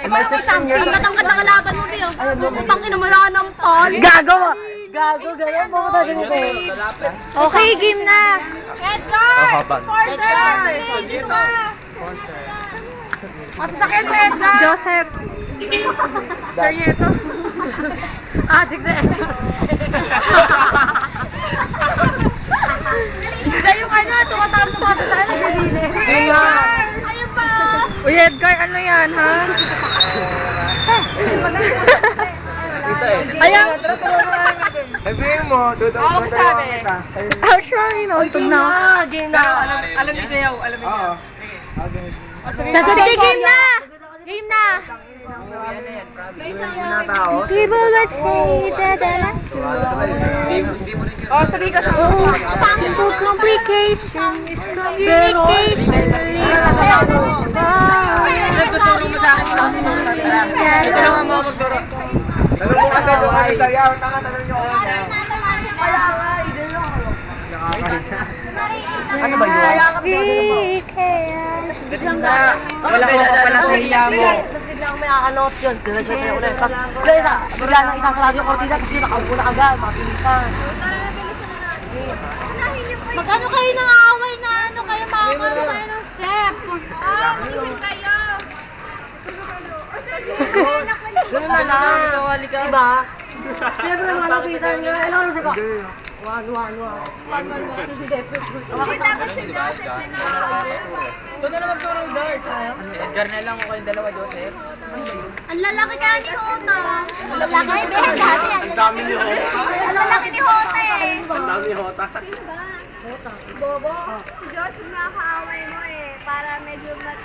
Matangkad na kalaban mo, Bio. Putang ina, wala ng pan. Gago! Gago, gano'n. Pumunta din ito. Okay, game na. Edgar! Porter! Dito ka! Masasakyan mo, Edgar! Joseph! Sarnieto? Adik sa Edgar. Isa yung ano, tumatawag sa mga sasakyan na Jadiles. Ayun pa! Uy, Edgar, ano yan, ha? Ayan! Sabihin mo, Ako sabi. Actually, nauntog na. Game na. Alam niyo sayaw, alam niyo sayaw. Sige, game na! Game na! People would say that I like you. Oh, sabi ka sa Simple complication is communication. Leads to the bar. Tuturo mo sa akin sila kasi tulungan mo ako magturo. Tanong mo kasi kung ano sayaw. Tanong niyo ako. Ano ba yun? Wala ko pa pala sa hiya mo. Biglang may akanot yun. Biglang siya tayo ulit. Tapos bigla nang isang radio kortina. Tapos yun, nakaupo na agad. Makapilisan. Mag-ano kayo ng away na ano kayo makakalo kayo ng step? Mag-isip kayo! Ganun na lang. Diba? Siyempre, malapitan nga. Ilang ano siya ka? Wag. Hindi dapat si Joseph na Ito na lang magturo ng darts. Edgar na lang ako kayong dalawa, Joseph. ang lalaki kaya ni Hota. Ang lalaki, Ben. Dati yan. Ang dami ni Hota. Ang lalaki ni Hota eh. Ang dami ni Hota. Bobo, si Joseph nakakaaway mo eh. Para medyo